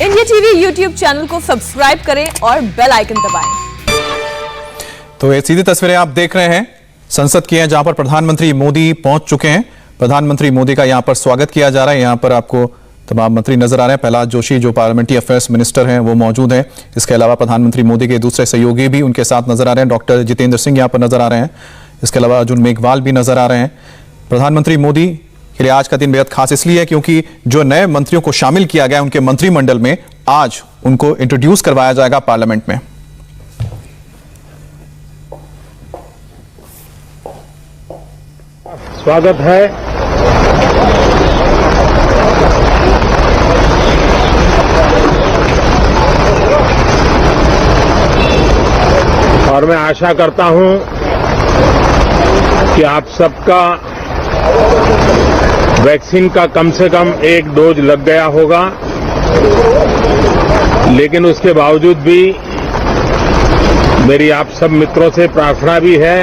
India TV YouTube channel को subscribe करें और बेल आइकन दबाएं। तो ये सीधी तस्वीरें आप देख रहे हैं संसद की हैं, जहां पर प्रधानमंत्री मोदी पहुंच चुके हैं। प्रधानमंत्री मोदी का यहां पर स्वागत किया जा रहा है। यहां पर आपको तमाम मंत्री नजर आ रहे हैं। प्रहलाद जोशी जो पार्लियामेंट्री अफेयर्स मिनिस्टर हैं वो मौजूद हैं। इसके अलावा प्रधानमंत्री मोदी के दूसरे सहयोगी भी उनके साथ नजर आ रहे हैं। डॉक्टर जितेंद्र सिंह यहां पर नजर आ रहे हैं। इसके अलावा अर्जुन मेघवाल भी नजर आ रहे हैं। प्रधानमंत्री मोदी के लिए आज का दिन बेहद खास इसलिए है क्योंकि जो नए मंत्रियों को शामिल किया गया उनके मंत्रिमंडल में, आज उनको इंट्रोड्यूस करवाया जाएगा पार्लियामेंट में। स्वागत है। और मैं आशा करता हूं कि आप सबका वैक्सीन का कम से कम एक डोज लग गया होगा, लेकिन उसके बावजूद भी मेरी आप सब मित्रों से प्रार्थना भी है,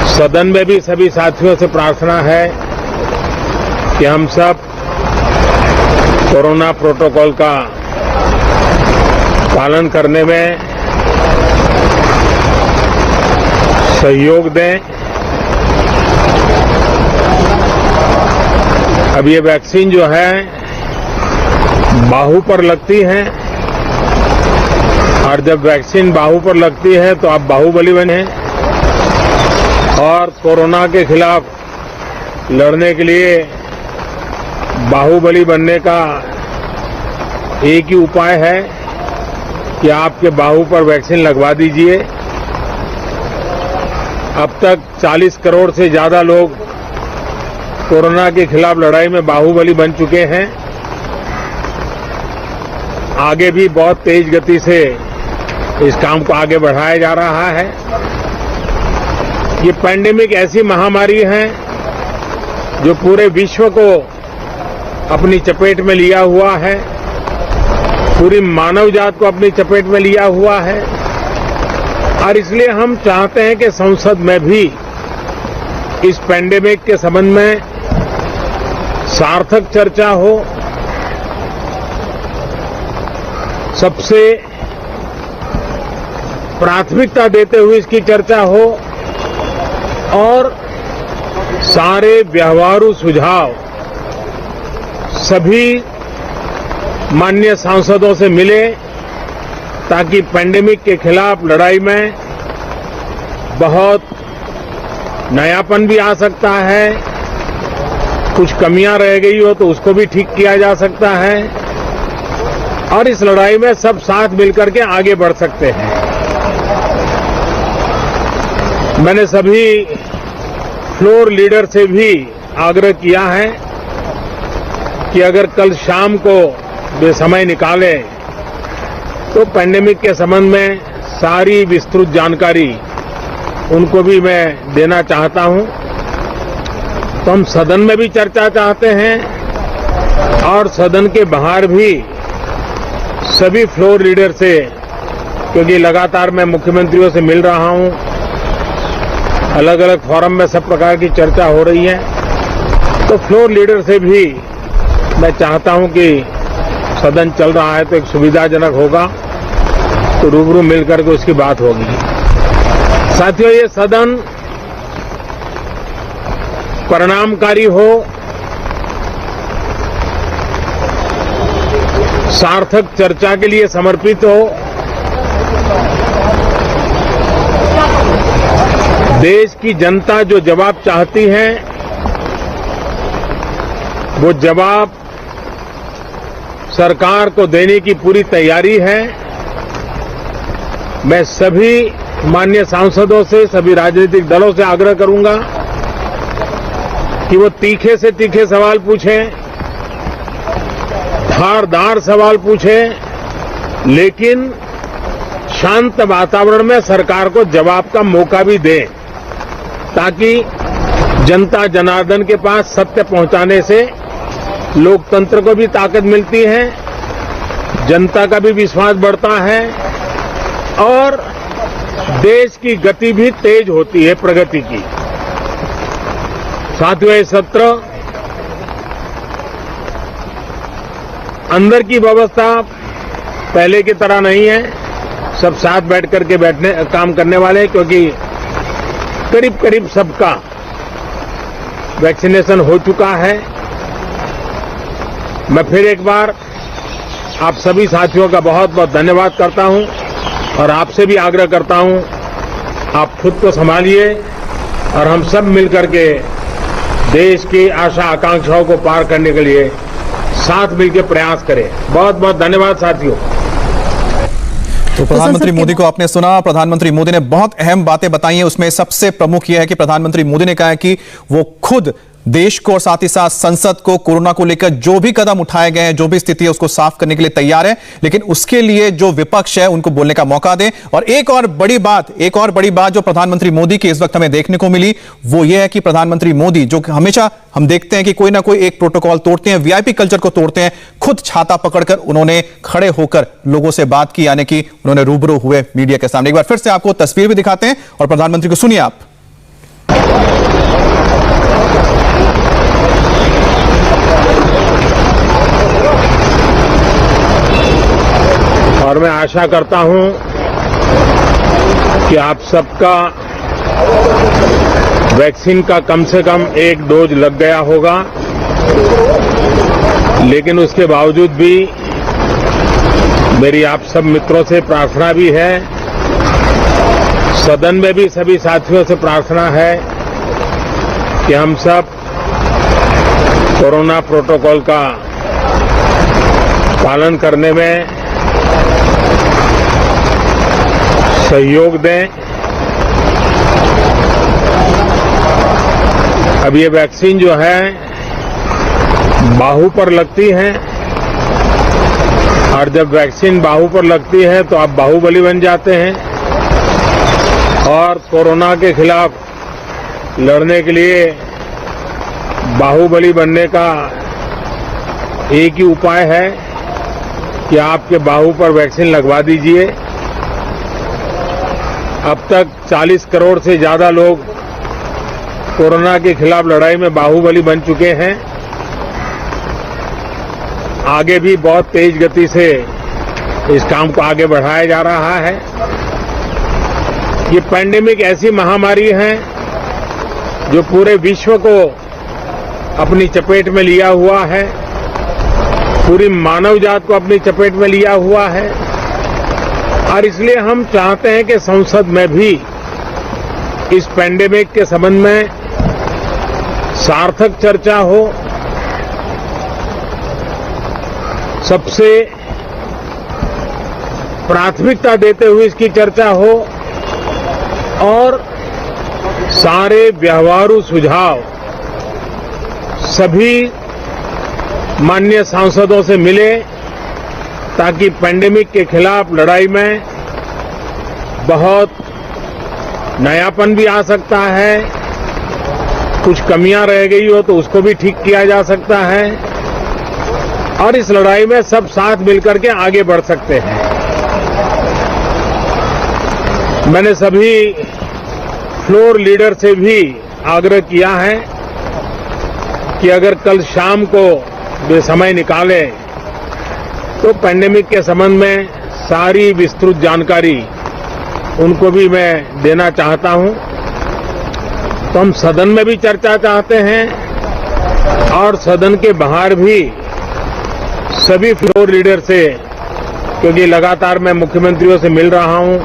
सदन में भी सभी साथियों से प्रार्थना है कि हम सब कोरोना प्रोटोकॉल का पालन करने में सहयोग दें। अब ये वैक्सीन जो है बाहू पर लगती है, और जब वैक्सीन बाहू पर लगती है तो आप बाहुबली बने, और कोरोना के खिलाफ लड़ने के लिए बाहुबली बनने का एक ही उपाय है कि आपके बाहू पर वैक्सीन लगवा दीजिए। अब तक 40 करोड़ से ज्यादा लोग कोरोना के खिलाफ लड़ाई में बाहुबली बन चुके हैं। आगे भी बहुत तेज गति से इस काम को आगे बढ़ाया जा रहा है। ये पैंडेमिक ऐसी महामारी है जो पूरे विश्व को अपनी चपेट में लिया हुआ है, पूरी मानव जात को अपनी चपेट में लिया हुआ है, और इसलिए हम चाहते हैं कि संसद में भी इस पैंडेमिक के संबंध में सार्थक चर्चा हो। सबसे प्राथमिकता देते हुए इसकी चर्चा हो, और सारे व्यवहारू सुझाव सभी माननीय सांसदों से मिले, ताकि पैंडेमिक के खिलाफ लड़ाई में बहुत नयापन भी आ सकता है, कुछ कमियां रह गई हो तो उसको भी ठीक किया जा सकता है, और इस लड़ाई में सब साथ मिलकर के आगे बढ़ सकते हैं। मैंने सभी फ्लोर लीडर से भी आग्रह किया है कि अगर कल शाम को वे समय निकालें तो पैंडेमिक के संबंध में सारी विस्तृत जानकारी उनको भी मैं देना चाहता हूं। तो हम सदन में भी चर्चा चाहते हैं, और सदन के बाहर भी सभी फ्लोर लीडर से, क्योंकि लगातार मैं मुख्यमंत्रियों से मिल रहा हूं, अलग अलग फोरम में सब प्रकार की चर्चा हो रही है, तो फ्लोर लीडर से भी मैं चाहता हूं कि सदन चल रहा है तो एक सुविधाजनक होगा, तो रूबरू मिलकर के उसकी बात होगी। साथियों, ये सदन परिणामकारी हो, सार्थक चर्चा के लिए समर्पित हो, देश की जनता जो जवाब चाहती है वो जवाब सरकार को देने की पूरी तैयारी है। मैं सभी माननीय सांसदों से, सभी राजनीतिक दलों से आग्रह करूंगा कि वो तीखे से तीखे सवाल पूछें, धारदार सवाल पूछें, लेकिन शांत वातावरण में सरकार को जवाब का मौका भी दें, ताकि जनता जनार्दन के पास सत्य पहुंचाने से लोकतंत्र को भी ताकत मिलती है, जनता का भी विश्वास बढ़ता है, और देश की गति भी तेज होती है प्रगति की। साथियों, ये सत्र अंदर की व्यवस्था पहले की तरह नहीं है, सब साथ बैठ करके काम करने वाले हैं, क्योंकि करीब करीब सबका वैक्सीनेशन हो चुका है। मैं फिर एक बार आप सभी साथियों का बहुत बहुत धन्यवाद करता हूं और आपसे भी आग्रह करता हूं, आप खुद को संभालिए और हम सब मिलकर के देश की आशा आकांक्षाओं को पार करने के लिए साथ मिलकर प्रयास करें। बहुत बहुत धन्यवाद साथियों। तो प्रधानमंत्री मोदी को आपने सुना। प्रधानमंत्री मोदी ने बहुत अहम बातें बताई हैं, उसमें सबसे प्रमुख यह है कि प्रधानमंत्री मोदी ने कहा है कि वो खुद देश को और साथ ही साथ संसद को कोरोना को लेकर जो भी कदम उठाए गए हैं, जो भी स्थिति है उसको साफ करने के लिए तैयार है, लेकिन उसके लिए जो विपक्ष है उनको बोलने का मौका दें। और एक और बड़ी बात जो प्रधानमंत्री मोदी की इस वक्त हमें देखने को मिली वो ये है कि प्रधानमंत्री मोदी, जो हमेशा हम देखते हैं कि कोई ना कोई एक प्रोटोकॉल तोड़ते हैं, वीआईपी कल्चर को तोड़ते हैं, खुद छाता पकड़कर उन्होंने खड़े होकर लोगों से बात की, यानी कि उन्होंने रूबरू हुए मीडिया के सामने। एक बार फिर से आपको तस्वीर भी दिखाते हैं और प्रधानमंत्री को सुनिए आप। और मैं आशा करता हूं कि आप सबका वैक्सीन का कम से कम एक डोज लग गया होगा, लेकिन उसके बावजूद भी मेरी आप सब मित्रों से प्रार्थना भी है, सदन में भी सभी साथियों से प्रार्थना है कि हम सब कोरोना प्रोटोकॉल का पालन करने में सहयोग दें। अब ये वैक्सीन जो है बाहू पर लगती है और जब वैक्सीन बाहू पर लगती है तो आप बाहुबली बन जाते हैं और कोरोना के खिलाफ लड़ने के लिए बाहुबली बनने का एक ही उपाय है कि आपके बाहू पर वैक्सीन लगवा दीजिए। अब तक 40 करोड़ से ज्यादा लोग कोरोना के खिलाफ लड़ाई में बाहुबली बन चुके हैं। आगे भी बहुत तेज गति से इस काम को आगे बढ़ाया जा रहा है। ये पैंडेमिक ऐसी महामारी है जो पूरे विश्व को अपनी चपेट में लिया हुआ है, पूरी मानव जात को अपनी चपेट में लिया हुआ है और इसलिए हम चाहते हैं कि संसद में भी इस पैंडेमिक के संबंध में सार्थक चर्चा हो, सबसे प्राथमिकता देते हुए इसकी चर्चा हो और सारे व्यवहारू सुझाव सभी माननीय सांसदों से मिले ताकि पैंडेमिक के खिलाफ लड़ाई में बहुत नयापन भी आ सकता है, कुछ कमियां रह गई हो तो उसको भी ठीक किया जा सकता है और इस लड़ाई में सब साथ मिलकर के आगे बढ़ सकते हैं। मैंने सभी फ्लोर लीडर से भी आग्रह किया है कि अगर कल शाम को वे समय निकाले तो पैंडेमिक के संबंध में सारी विस्तृत जानकारी उनको भी मैं देना चाहता हूं। तो हम सदन में भी चर्चा चाहते हैं और सदन के बाहर भी सभी फ्लोर लीडर से, क्योंकि लगातार मैं मुख्यमंत्रियों से मिल रहा हूं,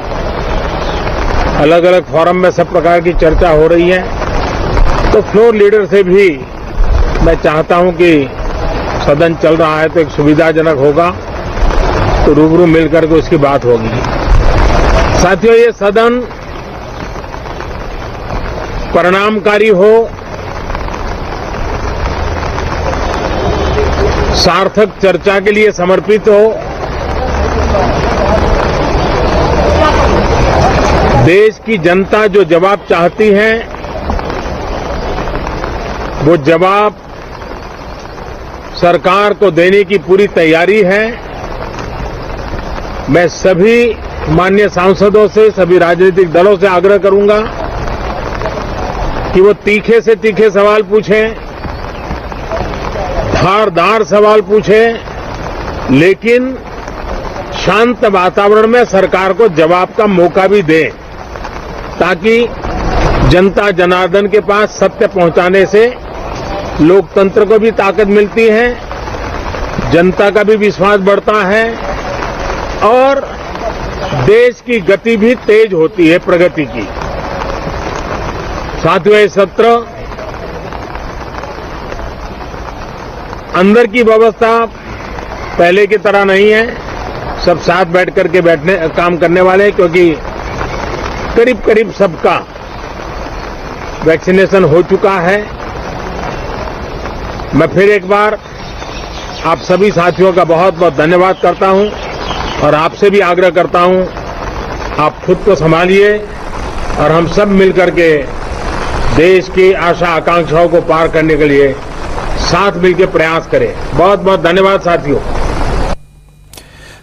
अलग अलग फोरम में सब प्रकार की चर्चा हो रही है, तो फ्लोर लीडर से भी मैं चाहता हूं कि सदन चल रहा है तो एक सुविधाजनक होगा तो रूबरू मिलकर के उसकी बात होगी। साथियों, ये सदन परिणामकारी हो, सार्थक चर्चा के लिए समर्पित हो, देश की जनता जो जवाब चाहती है वो जवाब सरकार को देने की पूरी तैयारी है। मैं सभी माननीय सांसदों से, सभी राजनीतिक दलों से आग्रह करूंगा कि वो तीखे से तीखे सवाल पूछें, धारदार सवाल पूछें लेकिन शांत वातावरण में सरकार को जवाब का मौका भी दें, ताकि जनता जनार्दन के पास सत्य पहुंचाने से लोकतंत्र को भी ताकत मिलती है, जनता का भी विश्वास बढ़ता है और देश की गति भी तेज होती है प्रगति की। साथियों, ये सत्र अंदर की व्यवस्था पहले की तरह नहीं है, सब साथ बैठ करके काम करने वाले हैं, क्योंकि करीब करीब सबका वैक्सीनेशन हो चुका है। मैं फिर एक बार आप सभी साथियों का बहुत बहुत धन्यवाद करता हूं और आपसे भी आग्रह करता हूं, आप खुद को संभालिए और हम सब मिलकर के देश की आशा आकांक्षाओं को पार करने के लिए साथ मिलकर प्रयास करें। बहुत बहुत धन्यवाद साथियों।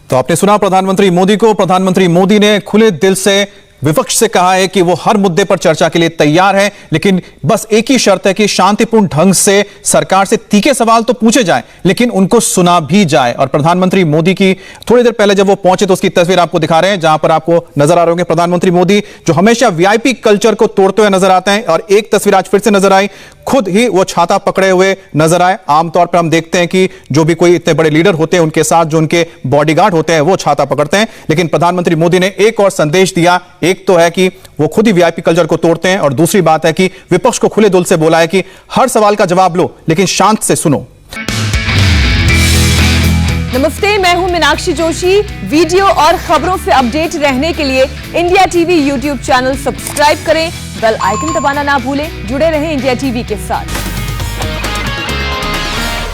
तो आपने सुना प्रधानमंत्री मोदी को। प्रधानमंत्री मोदी ने खुले दिल से विपक्ष से कहा है कि वो हर मुद्दे पर चर्चा के लिए तैयार है, लेकिन बस एक ही शर्त है कि शांतिपूर्ण ढंग से सरकार से तीखे सवाल तो पूछे जाएं, लेकिन उनको सुना भी जाए। और प्रधानमंत्री मोदी की थोड़ी देर पहले जब वो पहुंचे तो उसकी तस्वीर आपको दिखा रहे हैं, जहां पर आपको नजर आ रहे होंगे प्रधानमंत्री मोदी, जो हमेशा वीआईपी कल्चर को तोड़ते हुए नजर आते हैं। और एक तस्वीर आज फिर से नजर आई, खुद ही वो छाता पकड़े हुए नजर आए। आमतौर पर हम देखते हैं कि जो भी कोई इतने बड़े लीडर होते हैं उनके साथ जो उनके बॉडीगार्ड होते हैं वो छाता पकड़ते हैं, लेकिन प्रधानमंत्री मोदी ने एक और संदेश दिया। एक तो है कि वो खुद ही वीआईपी कल्चर को तोड़ते हैं और दूसरी बात है कि विपक्ष को खुले दिल से बोला है कि हर सवाल का जवाब लो, लेकिन शांत से सुनो। नमस्ते, मैं हूं मीनाक्षी जोशी। वीडियो और खबरों से अपडेट रहने के लिए India TV YouTube channel subscribe करें, बेल आइकन दबाना ना भूलें। जुड़े रहें इंडिया टीवी के साथ।